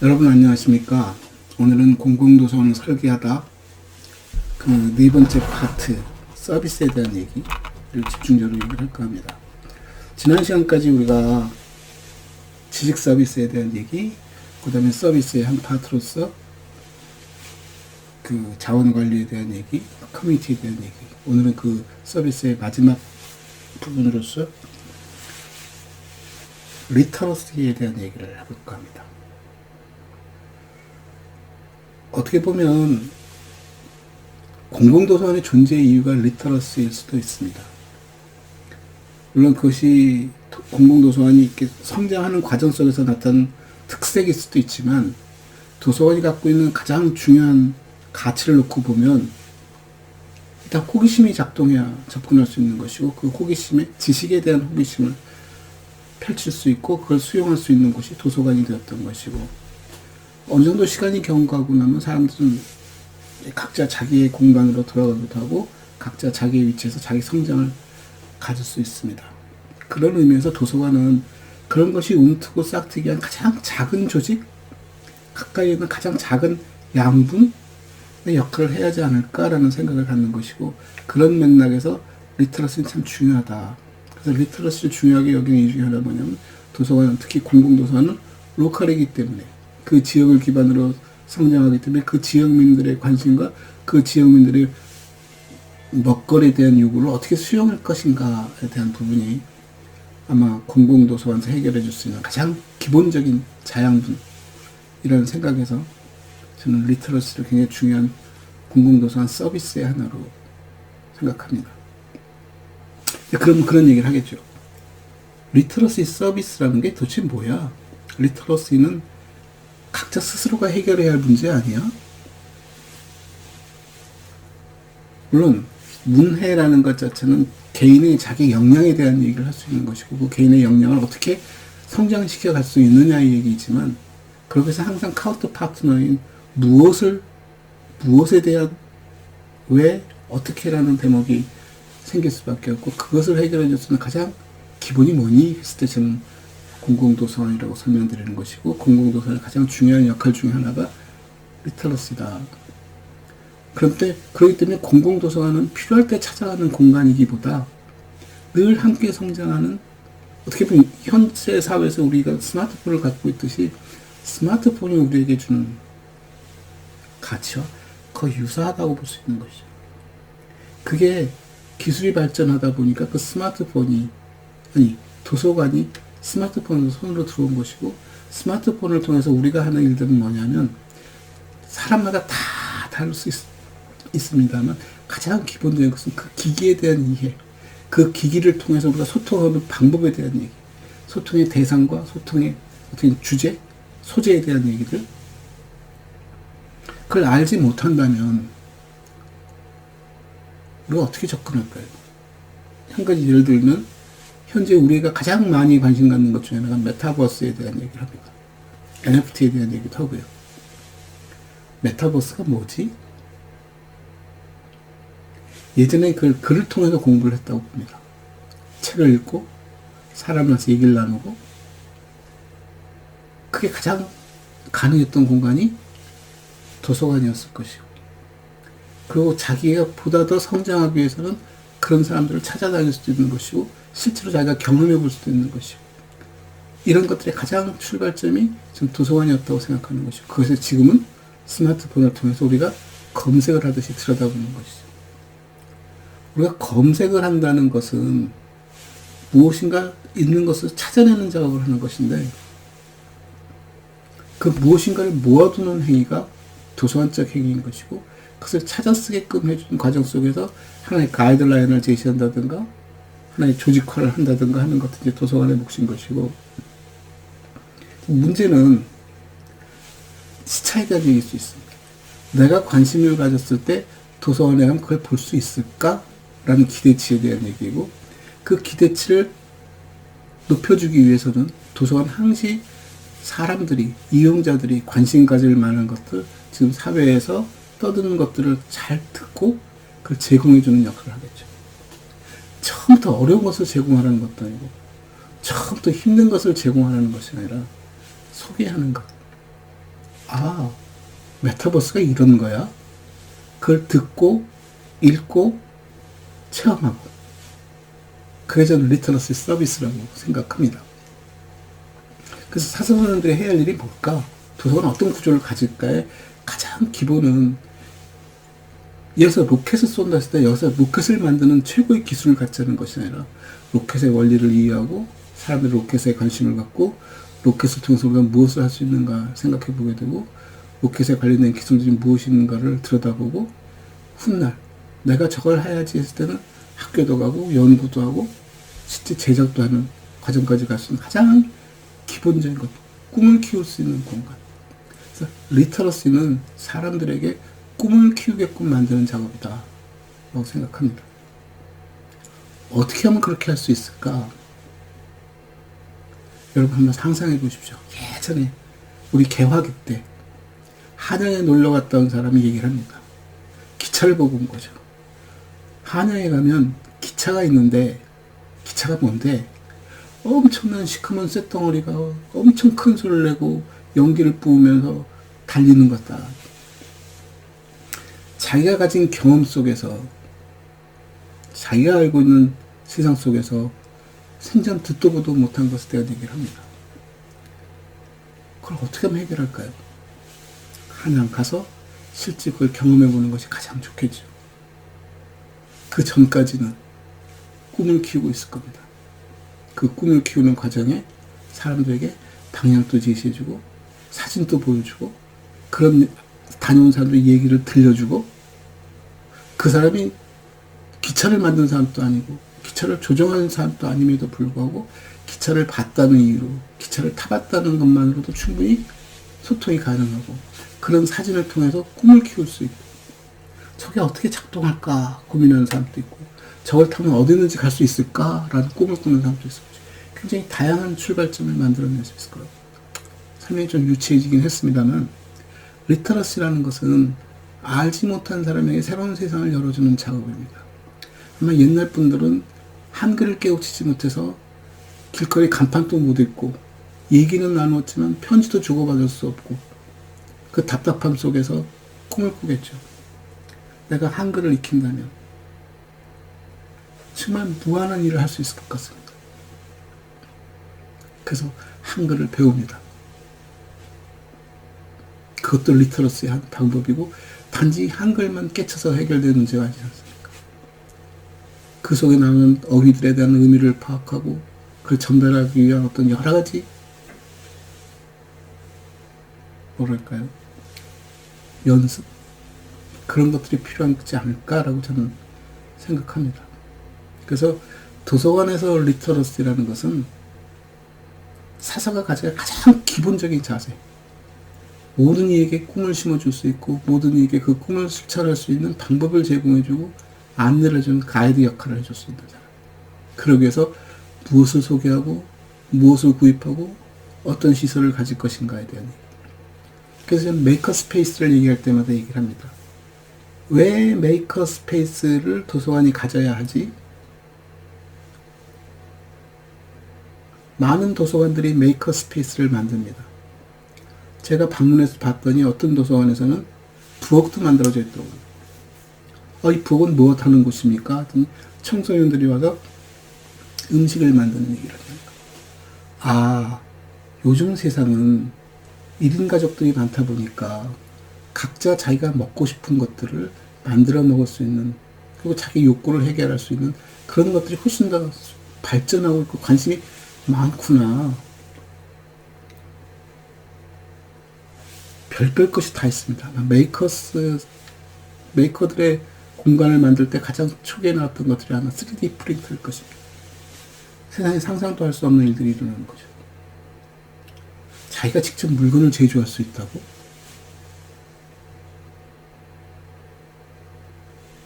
여러분 안녕하십니까? 오늘은 공공도서관을 설계하다 그 네 번째 파트 서비스에 대한 얘기를 집중적으로 얘기를 할까 합니다. 지난 시간까지 우리가 지식 서비스에 대한 얘기, 그 다음에 서비스의 한 파트로서 그 자원 관리에 대한 얘기, 커뮤니티에 대한 얘기, 오늘은 그 서비스의 마지막 부분으로서 리터러시에 대한 얘기를 해볼까 합니다. 어떻게 보면 공공도서관의 존재의 이유가 리터러시일 수도 있습니다. 물론 그것이 공공도서관이 이렇게 성장하는 과정 속에서 나타난 특색일 수도 있지만, 도서관이 갖고 있는 가장 중요한 가치를 놓고 보면 일단 호기심이 작동해야 접근할 수 있는 것이고, 그 호기심에 지식에 대한 호기심을 펼칠 수 있고 그걸 수용할 수 있는 곳이 도서관이 되었던 것이고, 어느 정도 시간이 경과하고 나면 사람들은 각자 자기의 공간으로 돌아가기도 하고 각자 자기의 위치에서 자기 성장을 가질 수 있습니다. 그런 의미에서 도서관은 그런 것이 움트고 싹트기한 가장 작은 조직, 가까이 있는 가장 작은 양분의 역할을 해야 하지 않을까라는 생각을 갖는 것이고, 그런 맥락에서 리터러시는 참 중요하다. 그래서 리터러시를 중요하게 여기는 이유 중에 하나가 뭐냐면, 도서관은, 특히 공공도서관은 로컬이기 때문에, 그 지역을 기반으로 성장하기 때문에 그 지역민들의 관심과 그 지역민들의 먹거리에 대한 요구를 어떻게 수용할 것인가에 대한 부분이 아마 공공도서관에서 해결해 줄 수 있는 가장 기본적인 자양분이라는 생각에서 저는 리터러시를 굉장히 중요한 공공도서관 서비스의 하나로 생각합니다. 그럼 그런 얘기를 하겠죠. 리터러시 서비스라는 게 도대체 뭐야? 리터러시는 각자 스스로가 해결해야 할 문제 아니야? 물론 문해라는 것 자체는 개인의 자기 역량에 대한 얘기를 할 수 있는 것이고, 그 개인의 역량을 어떻게 성장시켜 갈 수 있느냐의 얘기지만, 그렇게 해서 항상 카운터 파트너인 무엇에 대한 왜 어떻게라는 대목이 생길 수밖에 없고, 그것을 해결해 줄 수 있는 가장 기본이 뭐니 했을 때 저는 공공도서관이라고 설명드리는 것이고, 공공도서관의 가장 중요한 역할 중에 하나가 리터러시다. 그렇기 때문에 공공도서관은 필요할 때 찾아가는 공간이기보다 늘 함께 성장하는, 어떻게 보면 현재 사회에서 우리가 스마트폰을 갖고 있듯이 스마트폰이 우리에게 주는 가치와 거의 유사하다고 볼 수 있는 것이죠. 그게 기술이 발전하다 보니까 그 도서관이 스마트폰으로 손으로 들어온 것이고, 스마트폰을 통해서 우리가 하는 일들은 뭐냐면, 사람마다 다 다를 수 있습니다만 가장 기본적인 것은 그 기기에 대한 이해, 그 기기를 통해서 우리가 소통하는 방법에 대한 얘기, 소통의 대상과 소통의 어떤 주제, 소재에 대한 얘기들, 그걸 알지 못한다면 우리가 어떻게 접근할까요? 한 가지 예를 들면, 현재 우리가 가장 많이 관심 갖는 것 중에 하나가 메타버스에 대한 얘기를 합니다. NFT에 대한 얘기도 하고요. 메타버스가 뭐지? 예전에 글을 통해서 공부를 했다고 봅니다. 책을 읽고 사람 만나서 얘기를 나누고, 그게 가장 가능했던 공간이 도서관이었을 것이고, 그리고 자기가 보다 더 성장하기 위해서는 그런 사람들을 찾아다닐 수도 있는 것이고, 실제로 자기가 경험해 볼 수도 있는 것이고, 이런 것들의 가장 출발점이 지금 도서관이었다고 생각하는 것이고, 그것을 지금은 스마트폰을 통해서 우리가 검색을 하듯이 들여다보는 것이죠. 우리가 검색을 한다는 것은 무엇인가 있는 것을 찾아내는 작업을 하는 것인데, 그 무엇인가를 모아두는 행위가 도서관적 행위인 것이고, 그것을 찾아 쓰게끔 해주는 과정 속에서 하나의 가이드라인을 제시한다든가 하나의 조직화를 한다든가 하는 것도 이제 도서관의 몫인 것이고, 문제는 시차에 대한 얘기일 수 있습니다. 내가 관심을 가졌을 때 도서관에 가면 그걸 볼 수 있을까라는 기대치에 대한 얘기고, 그 기대치를 높여주기 위해서는 도서관 항시 사람들이, 이용자들이 관심 가질 만한 것들, 지금 사회에서 떠드는 것들을 잘 듣고 그걸 제공해주는 역할을 하겠죠. 처음부터 어려운 것을 제공하라는 것도 아니고, 처음부터 힘든 것을 제공하라는 것이 아니라 소개하는 것, 아, 메타버스가 이런 거야? 그걸 듣고, 읽고, 체험하고. 그게 저는 리터러시 서비스라고 생각합니다. 그래서 사서원들이 해야 할 일이 뭘까? 도서관은 어떤 구조를 가질까에 가장 기본은, 여기서 로켓을 쏜다 했을 때 여기서 로켓을 만드는 최고의 기술을 갖자는 것이 아니라 로켓의 원리를 이해하고 사람들이 로켓에 관심을 갖고 로켓을 통해서 우리가 무엇을 할 수 있는가 생각해 보게 되고 로켓에 관련된 기술들이 무엇인가를 들여다보고 훗날 내가 저걸 해야지 했을 때는 학교도 가고 연구도 하고 실제 제작도 하는 과정까지 갈 수 있는 가장 기본적인 것, 꿈을 키울 수 있는 공간. 그래서 리터러시는 사람들에게 꿈을 키우게끔 만드는 작업이다 라고 생각합니다. 어떻게 하면 그렇게 할 수 있을까? 여러분 한번 상상해 보십시오. 예전에 우리 개화기 때 한양에 놀러 갔다 온 사람이 얘기를 합니다. 기차를 보고 온 거죠. 한양에 가면 기차가 있는데 기차가 뭔데 엄청난 시커먼 쇳덩어리가 엄청 큰 소리를 내고 연기를 뿜으면서 달리는 거다. 자기가 가진 경험 속에서 자기가 알고 있는 세상 속에서 생전 듣도 보도 못한 것에 대한 얘기를 합니다. 그걸 어떻게 하면 해결할까요? 한양 가서 실제 그걸 경험해 보는 것이 가장 좋겠죠. 그 전까지는 꿈을 키우고 있을 겁니다. 그 꿈을 키우는 과정에 사람들에게 방향도 제시해주고 사진도 보여주고 그런 다녀온 사람들 얘기를 들려주고 그 사람이 기차를 만든 사람도 아니고 기차를 조정하는 사람도 아님에도 불구하고 기차를 봤다는 이유로 기차를 타봤다는 것만으로도 충분히 소통이 가능하고 그런 사진을 통해서 꿈을 키울 수 있고 저게 어떻게 작동할까 고민하는 사람도 있고 저걸 타면 어디든지 갈 수 있을까라는 꿈을 꾸는 사람도 있을 거죠. 굉장히 다양한 출발점을 만들어낼 수 있을 거예요. 설명이 좀 유치해지긴 했습니다만 리터러시라는 것은 알지 못한 사람에게 새로운 세상을 열어주는 작업입니다. 아마 옛날 분들은 한글을 깨우치지 못해서 길거리 간판도 못 읽고 얘기는 나누었지만 편지도 주고받을 수 없고 그 답답함 속에서 꿈을 꾸겠죠. 내가 한글을 익힌다면 정말 무한한 일을 할 수 있을 것 같습니다. 그래서 한글을 배웁니다. 그것도 리터러시의 한 방법이고 단지 한글만 깨쳐서 해결되는 문제가 아니지 않습니까? 그 속에 나오는 어휘들에 대한 의미를 파악하고 그걸 전달하기 위한 어떤 여러 가지 뭐랄까요? 연습? 그런 것들이 필요하지 않을까라고 저는 생각합니다. 그래서 도서관에서 리터러시라는 것은 사서가 가져야 가장 기본적인 자세. 모든 이에게 꿈을 심어줄 수 있고 모든 이에게 그 꿈을 실천할 수 있는 방법을 제공해주고 안내를 해주는 가이드 역할을 해줄 수 있는 사람. 그러기 위해서 무엇을 소개하고 무엇을 구입하고 어떤 시설을 가질 것인가에 대한 얘기. 그래서 저는 메이커 스페이스를 얘기할 때마다 얘기를 합니다. 왜 메이커 스페이스를 도서관이 가져야 하지? 많은 도서관들이 메이커 스페이스를 만듭니다. 제가 방문해서 봤더니 어떤 도서관에서는 부엌도 만들어져 있더라고요. 이 부엌은 무엇 하는 곳입니까? 청소년들이 와서 음식을 만드는 얘기를 합니다. 요즘 세상은 1인 가족들이 많다 보니까 각자 자기가 먹고 싶은 것들을 만들어 먹을 수 있는 그리고 자기 욕구를 해결할 수 있는 그런 것들이 훨씬 더 발전하고 있고 관심이 많구나. 별별 것이 다 있습니다. 메이커들의 공간을 만들 때 가장 초기에 나왔던 것들이 아마 3D 프린터일 것입니다. 세상에 상상도 할 수 없는 일들이 일어나는 거죠. 자기가 직접 물건을 제조할 수 있다고?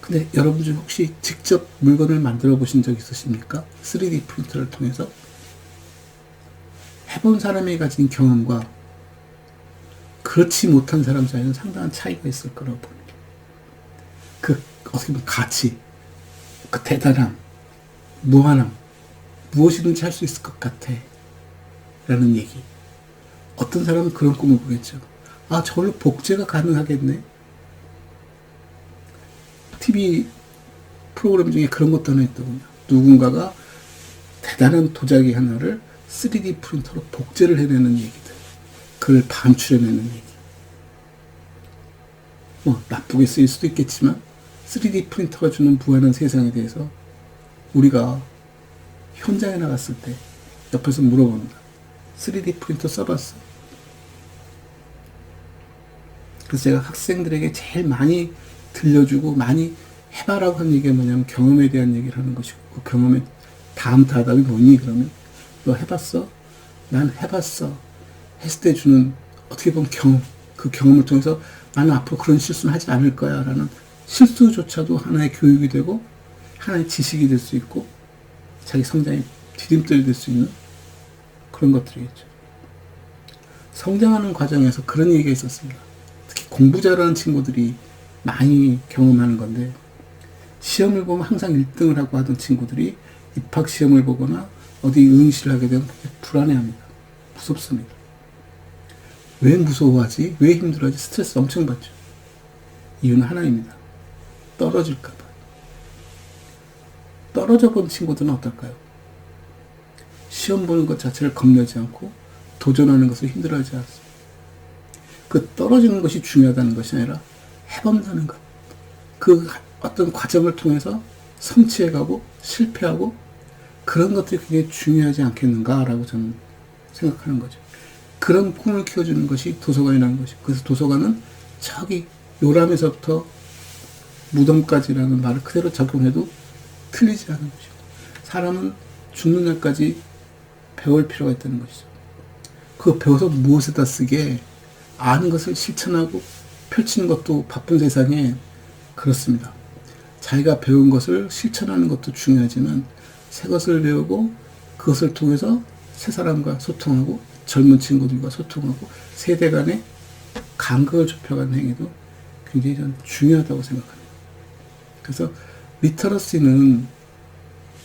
근데 여러분 중 혹시 직접 물건을 만들어 보신 적 있으십니까? 3D 프린터를 통해서? 해본 사람이 가진 경험과 그렇지 못한 사람 사이에는 상당한 차이가 있을 거라고 봅니다. 그 어떻게 보면 가치, 그 대단함, 무한함, 무엇이든지 할 수 있을 것 같아 라는 얘기. 어떤 사람은 그런 꿈을 꾸겠죠. 아, 저걸로 복제가 가능하겠네. TV 프로그램 중에 그런 것도 하나 있더군요. 누군가가 대단한 도자기 하나를 3D 프린터로 복제를 해내는 얘기들. 그걸 반출해내는 얘기. 뭐 나쁘게 쓰일 수도 있겠지만 3D 프린터가 주는 무한한 세상에 대해서 우리가 현장에 나갔을 때 옆에서 물어본다. 3D 프린터 써봤어? 그래서 제가 학생들에게 제일 많이 들려주고 많이 해봐라고 한 얘기가 뭐냐면 경험에 대한 얘기를 하는 것이고, 그 경험의 다음 타답이 뭐니? 그러면 너 해봤어? 난 해봤어. 했을 때 주는 어떻게 보면 경험, 그 경험을 통해서 나는 앞으로 그런 실수는 하지 않을 거야 라는 실수조차도 하나의 교육이 되고 하나의 지식이 될 수 있고 자기 성장의 디딤돌이 될 수 있는 그런 것들이겠죠. 성장하는 과정에서 그런 얘기가 있었습니다. 특히 공부 잘하는 친구들이 많이 경험하는 건데, 시험을 보면 항상 1등을 하고 하던 친구들이 입학시험을 보거나 어디 응시를 하게 되면 불안해합니다. 무섭습니다. 왜 무서워하지? 왜 힘들어하지? 스트레스 엄청 받죠. 이유는 하나입니다. 떨어질까봐. 떨어져 본 친구들은 어떨까요? 시험 보는 것 자체를 겁내지 않고 도전하는 것을 힘들어하지 않습니다. 그 떨어지는 것이 중요하다는 것이 아니라 해본다는 것. 그 어떤 과정을 통해서 성취해가고 실패하고 그런 것들이 굉장히 중요하지 않겠는가라고 저는 생각하는 거죠. 그런 꿈을 키워주는 것이 도서관이라는 것이고, 그래서 도서관은 저기 요람에서부터 무덤까지라는 말을 그대로 적용해도 틀리지 않은 것이고, 사람은 죽는 날까지 배울 필요가 있다는 것이죠. 그거 배워서 무엇에다 쓰게? 아는 것을 실천하고 펼치는 것도 바쁜 세상에 그렇습니다. 자기가 배운 것을 실천하는 것도 중요하지만 새 것을 배우고 그것을 통해서 새 사람과 소통하고 젊은 친구들과 소통하고 세대 간의 간극을 좁혀가는 행위도 굉장히 저는 중요하다고 생각합니다. 그래서 리터러시는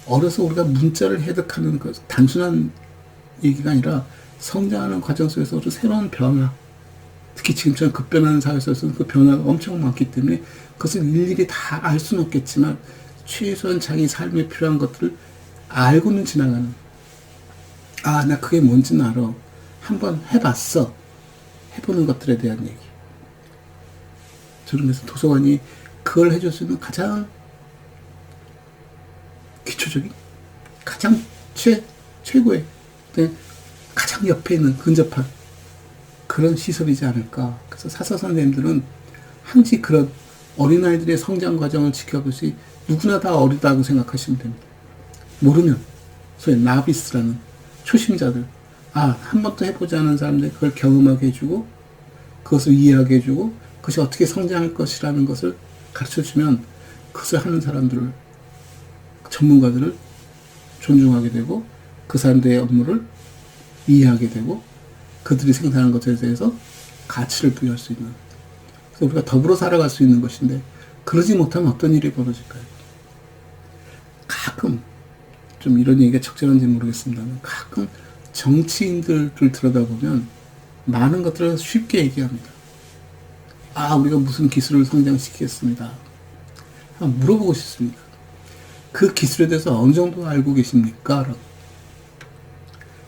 어려서 우리가 문자를 해석하는 그 단순한 얘기가 아니라 성장하는 과정 속에서 새로운 변화, 특히 지금처럼 급변하는 사회 속에서는 그 변화가 엄청 많기 때문에 그것을 일일이 다 알 수는 없겠지만 최소한 자기 삶에 필요한 것들을 알고는 지나가는, 아, 나 그게 뭔지는 알아. 한번 해봤어. 해보는 것들에 대한 얘기. 저는 그래서 도서관이 그걸 해줄 수 있는 가장 기초적인, 가장 최고의, 가장 옆에 있는 근접한 그런 시설이지 않을까. 그래서 사서 선생님들은 항상 그런 어린아이들의 성장 과정을 지켜보시, 누구나 다 어리다고 생각하시면 됩니다. 모르면, 소위 나비스라는 초심자들, 한 번도 해보지 않은 사람들 그걸 경험하게 해주고, 그것을 이해하게 해주고, 그것이 어떻게 성장할 것이라는 것을 가르쳐주면, 그것을 하는 사람들을, 전문가들을 존중하게 되고, 그 사람들의 업무를 이해하게 되고, 그들이 생산하는 것에 대해서 가치를 부여할 수 있는, 그래서 우리가 더불어 살아갈 수 있는 것인데, 그러지 못하면 어떤 일이 벌어질까요? 가끔, 좀 이런 얘기가 적절한지 모르겠습니다만, 가끔 정치인들을 들여다보면 많은 것들을 쉽게 얘기합니다. 우리가 무슨 기술을 성장시키겠습니다. 한번 물어보고 싶습니다. 그 기술에 대해서 어느 정도 알고 계십니까?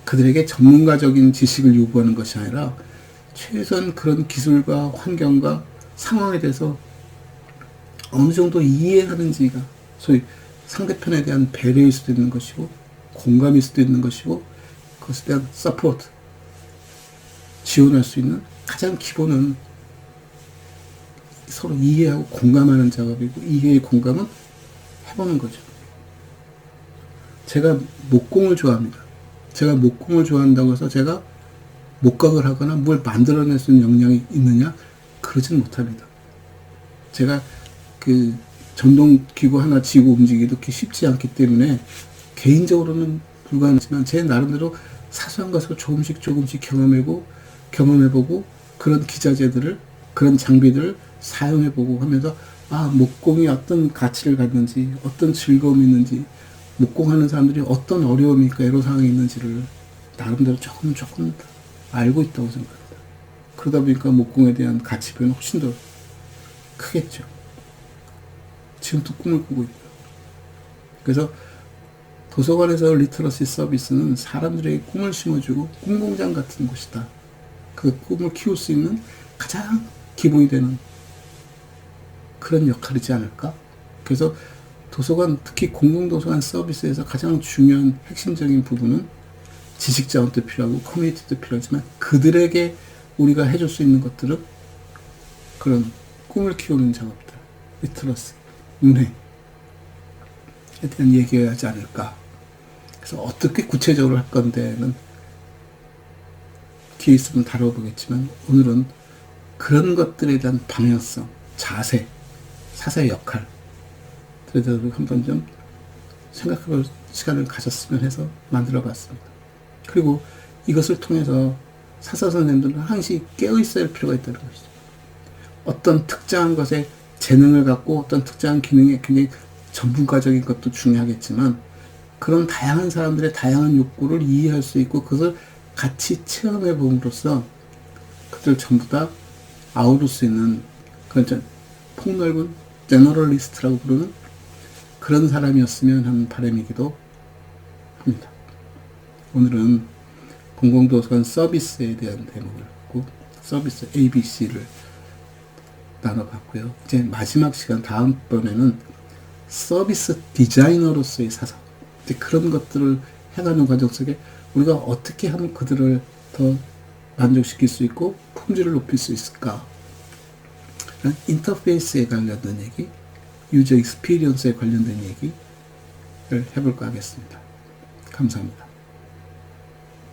그들에게 전문가적인 지식을 요구하는 것이 아니라 최소한 그런 기술과 환경과 상황에 대해서 어느 정도 이해하는지가 소위 상대편에 대한 배려일 수도 있는 것이고 공감일 수도 있는 것이고 그것에 대한 서포트, 지원할 수 있는 가장 기본은 서로 이해하고 공감하는 작업이고, 이해의 공감은 해보는 거죠. 제가 목공을 좋아합니다. 제가 목공을 좋아한다고 해서 제가 목각을 하거나 뭘 만들어낼 수 있는 역량이 있느냐? 그러진 못합니다. 제가 그 전동기구 하나 쥐고 움직이기도 쉽지 않기 때문에 개인적으로는 불가능하지만 제 나름대로 사소한 것을 조금씩 경험해보고 그런 기자재들을, 그런 장비들을 사용해보고 하면서 목공이 어떤 가치를 갖는지, 어떤 즐거움이 있는지, 목공하는 사람들이 어떤 어려움이니까 애로사항이 있는지를 나름대로 조금 알고 있다고 생각합니다. 그러다 보니까 목공에 대한 가치표는 훨씬 더 크겠죠. 지금도 꿈을 꾸고 있고요. 그래서 도서관에서 리터러시 서비스는 사람들에게 꿈을 심어주고 꿈공장 같은 곳이다. 그 꿈을 키울 수 있는 가장 기본이 되는 그런 역할이지 않을까? 그래서 도서관, 특히 공공도서관 서비스에서 가장 중요한 핵심적인 부분은 지식자원도 필요하고 커뮤니티도 필요하지만 그들에게 우리가 해줄 수 있는 것들은 그런 꿈을 키우는 작업들, 리터러시, 문해에 대한 얘기해야 하지 않을까. 그래서 어떻게 구체적으로 할 건데는 기회 있으면 다뤄보겠지만 오늘은 그런 것들에 대한 방향성, 자세, 사사의 역할에 대해서 한번 좀 생각해볼 시간을 가졌으면 해서 만들어 봤습니다. 그리고 이것을 통해서 사사 선생님들은 항시 깨어있어야 할 필요가 있다는 것이죠. 어떤 특정한 것에 재능을 갖고 어떤 특정한 기능에 굉장히 전문가적인 것도 중요하겠지만 그런 다양한 사람들의 다양한 욕구를 이해할 수 있고 그것을 같이 체험해 봄으로써 그들 전부 다 아우를 수 있는 그런 폭넓은 제너럴리스트라고 부르는 그런 사람이었으면 하는 바람이기도 합니다. 오늘은 공공도서관 서비스에 대한 대목을 갖고 서비스 ABC를 나눠봤고요. 이제 마지막 시간 다음번에는 서비스 디자이너로서의 사상, 이제 그런 것들을 해가는 과정 속에 우리가 어떻게 하면 그들을 더 만족시킬 수 있고 품질을 높일 수 있을까? 인터페이스에 관련된 얘기, 유저 익스피리언스에 관련된 얘기를 해볼까 하겠습니다. 감사합니다.